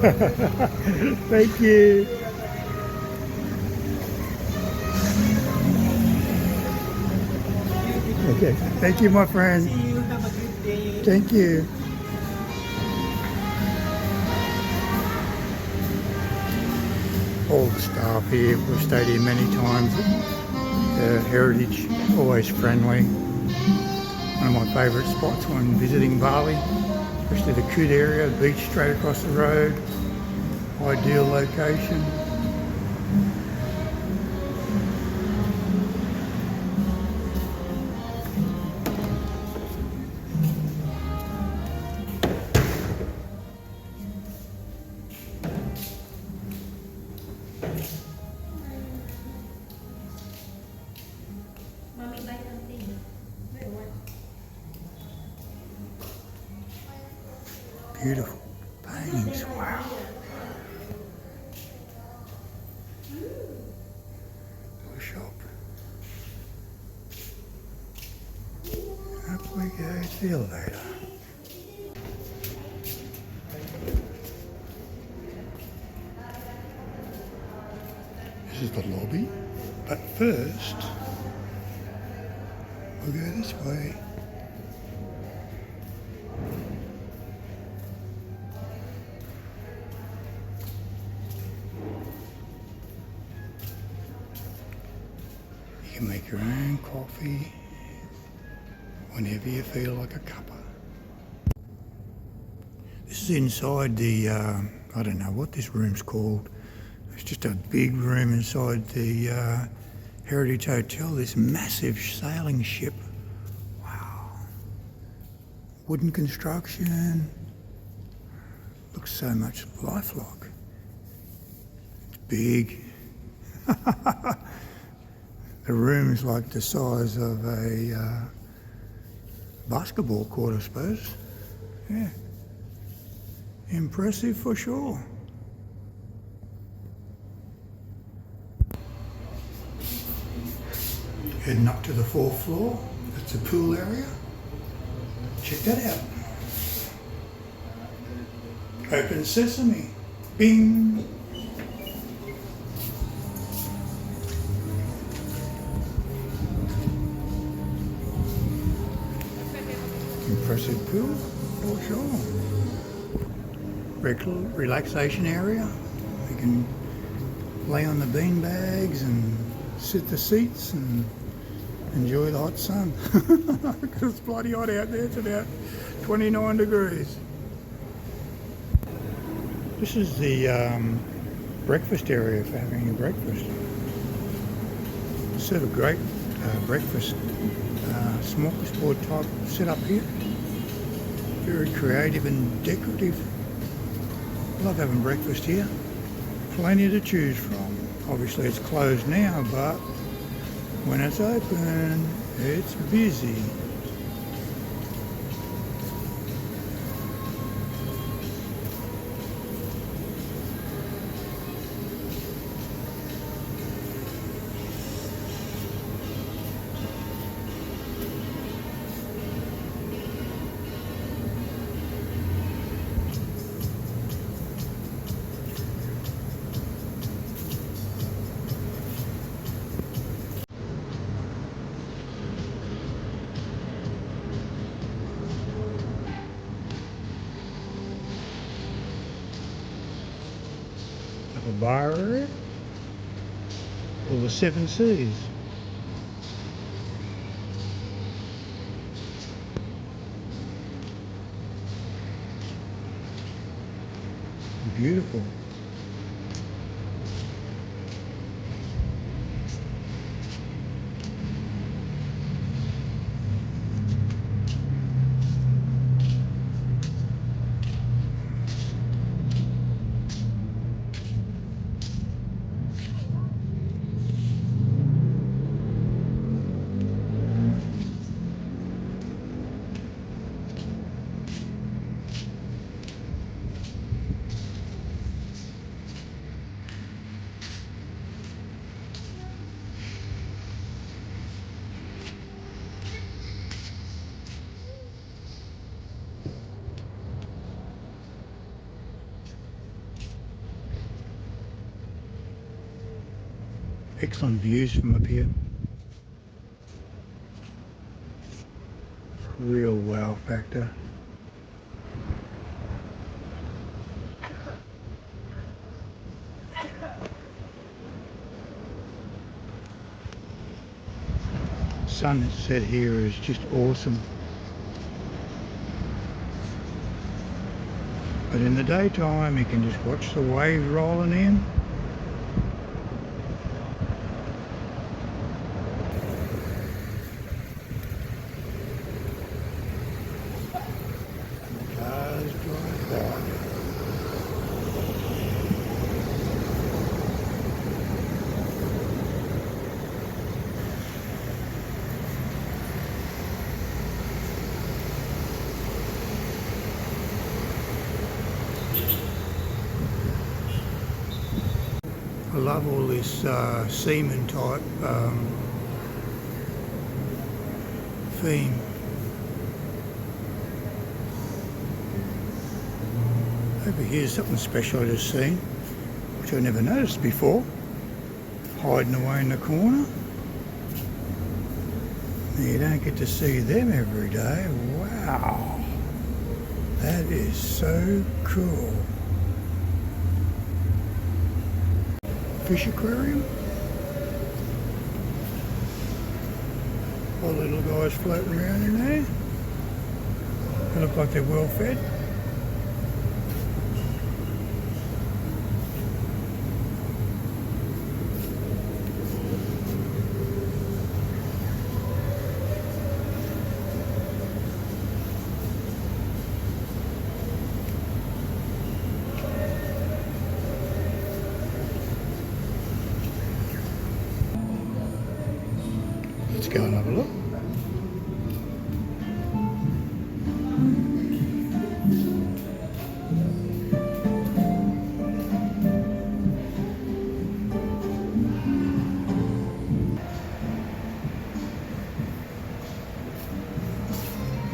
Thank you. Okay. Thank you, my friend. See you. Have a good day. Thank you. All the staff here, we've stayed here many times. Heritage, always friendly. One of my favourite spots when visiting Bali, especially the Kuta area, the beach straight across the road. Ideal location. Mommy, buy something. Wait, what? Beautiful paintings, wow. Little shop. Up we go to the elevator. This is the lobby, but first we'll go this way. You can make your own coffee whenever you feel like a cuppa. This is inside the, I don't know what this room's called. It's just a big room inside the Heritage Hotel, this massive sailing ship. Wow. Wooden construction. Looks so much lifelike. It's big. The room is like the size of a basketball court, I suppose. Yeah. Impressive for sure. Heading up to the 4th floor. That's the pool area. Check that out. Open sesame. Bing. Impressive pool, for sure. Relaxation area. You can lay on the bean bags and sit the seats and enjoy the hot sun. Because it's bloody hot out there. It's about 29 degrees. This is the breakfast area for having your breakfast. Serve a great breakfast smorgasbord type setup here. Very creative and decorative. Love having breakfast here. Plenty to choose from. Obviously it's closed now, but when it's open, it's busy. Have a bar area. All the 7 Seas. Beautiful. Excellent views from up here. Real wow factor. Sunset here is just awesome. But in the daytime you can just watch the waves rolling in. Cars drive by. I love all this seaman type theme. Over here's something special I just seen, which I never noticed before. Hiding away in the corner. You don't get to see them every day. Wow. That is so cool. Fish aquarium. All the little guys floating around in there. They look like they're well fed. Let's go and have a look.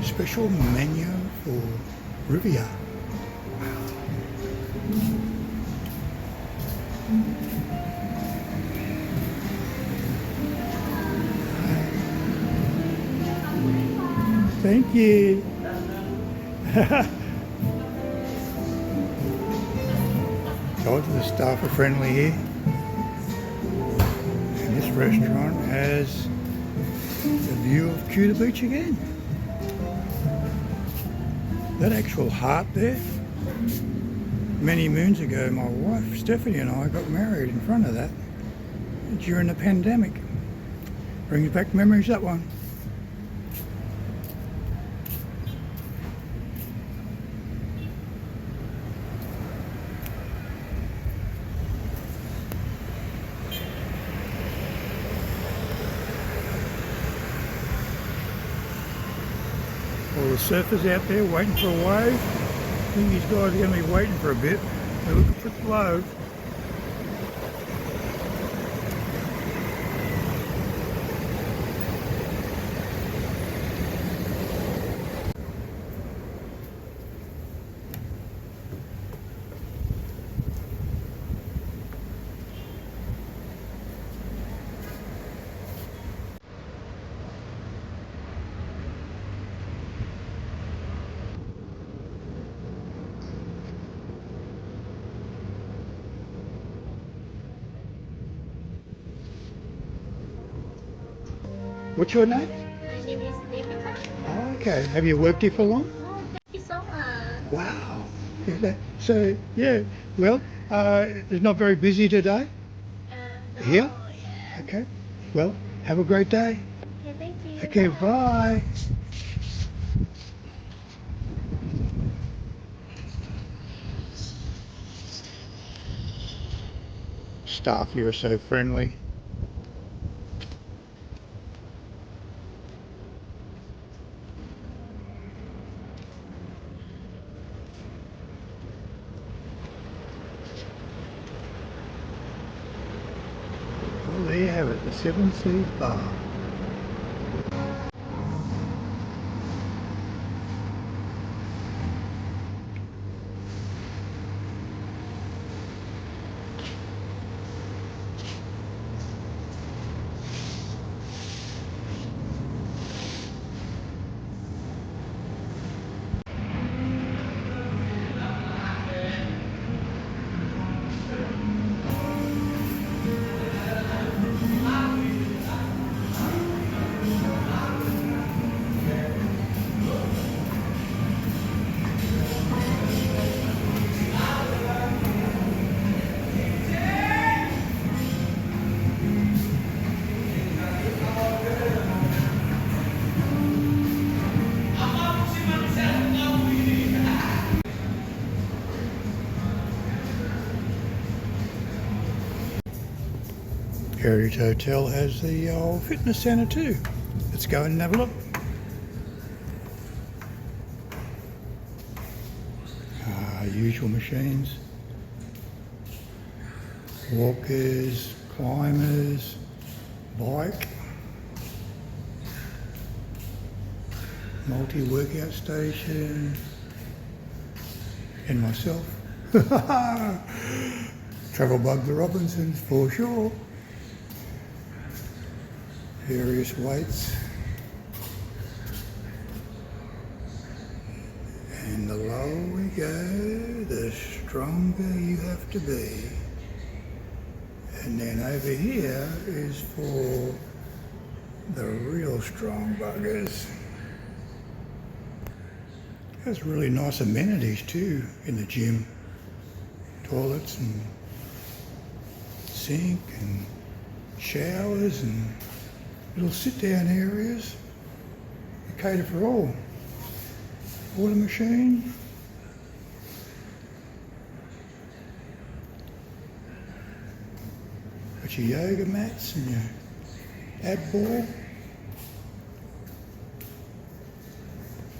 Special menu for Riviera. Thank you. Told you the staff are friendly here. And this restaurant has the view of Kuta Beach again. That actual heart there, many moons ago my wife Stephanie and I got married in front of that during the pandemic. Brings back memories, that one. All the surfers out there waiting for a wave. I think these guys are going to be waiting for a bit. They're looking for the low. What's your name? My name is Devika. Oh, okay. Have you worked here for long? Oh, thank you so much. Wow. So, yeah, well, it's not very busy today No, here. yeah. Okay. Well, have a great day. Okay, thank you. Okay, bye. Staff here are so friendly. Well, there you have it, the Seven Seas Bar. Heritage Hotel has the old fitness centre too. Let's go and have a look. Usual machines. Walkers, climbers, bike, multi-workout station, and myself. Travel bug the Robinsons for sure. Various weights. And the lower we go, the stronger you have to be. And then over here is for the real strong buggers. There's really nice amenities too in the gym. Toilets and sink and showers and little sit-down areas. They cater for all. Water machine. Got your yoga mats and your ab ball.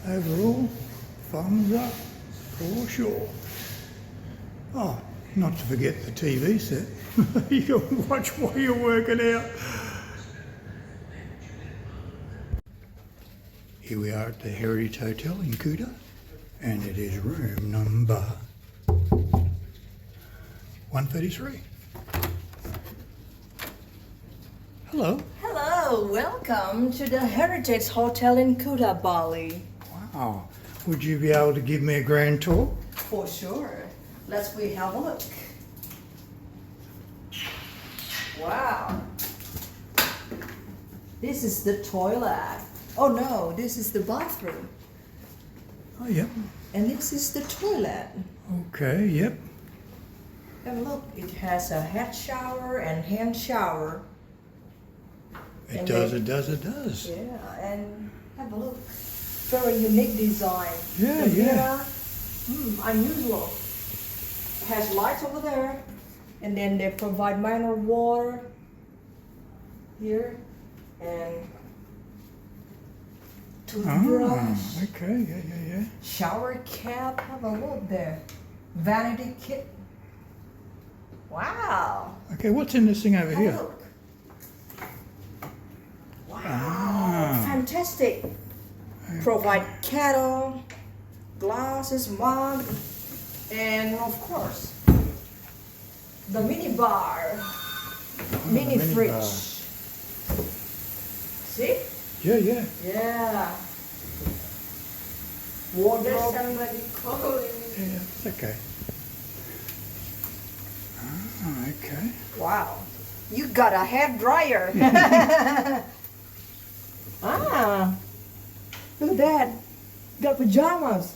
Overall, thumbs up for sure. Oh, not to forget the TV set. You can watch while you're working out. Here we are at the Heritage Hotel in Kuta, and it is room number 133. Hello. Hello, welcome to the Heritage Hotel in Kuta, Bali. Wow. Would you be able to give me a grand tour? For sure. Let's we have a look. Wow. This is the toilet. Oh no, this is the bathroom. Oh, yep. And this is the toilet. Okay, yep. And look, it has a head shower and hand shower. It And does, then- it does, it does. Yeah, and have a look. Very unique design. Yeah, The yeah. mirror, unusual. Has lights over there, and then they provide mineral water here, and toothbrush, Okay, yeah. shower cap. Have a look there. Vanity kit. Wow. Okay, what's in this thing over Have a here? look. Wow. Ah. Fantastic. Provide kettle, glasses, mug, and of course, the mini bar, mini mini fridge. bar. See? Yeah. Yeah. Wardrobe. Somebody calling. Yeah, it's okay. Okay. Wow. You got a hair dryer. Ah. Look at that. Got pajamas.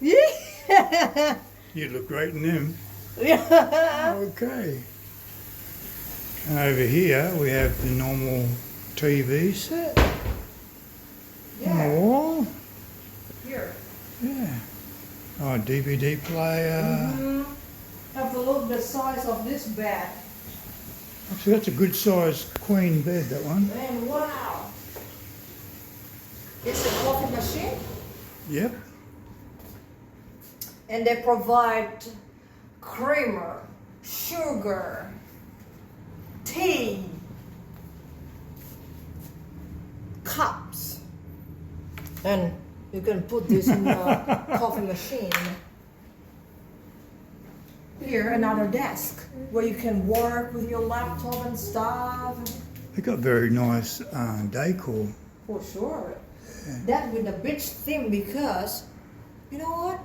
Yeah. You look great in them. Yeah. Okay. And over here we have the normal TV set on the Yeah. wall. Here. Yeah. Oh, DVD player. Have a look the size of this bed. Actually, that's a good sized queen bed, that one. And wow. It's a coffee machine. Yep. And they provide creamer, sugar, tea, cups. And you can put this in the coffee machine. Here, another desk where you can work with your laptop and stuff. They got very nice decor. For sure. That with the beach theme, because you know what?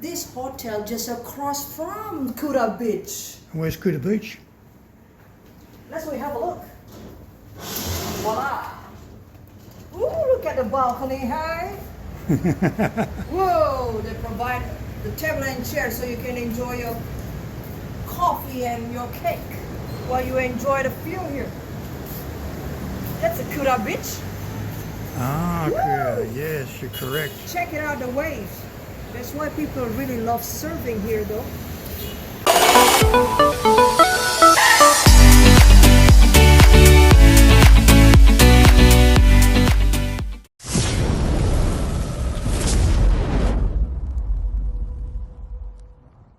This hotel just across from Kuta Beach. And where's Kuta Beach? Let's we have a look. Voila! Ooh, look at the balcony, hey? Whoa! They provide the table and chair so you can enjoy your coffee and your cake while you enjoy the view here. That's a Kuta Beach. Ah, okay. Yes, you're correct. Check it out, the waves. That's why people really love surfing here, though.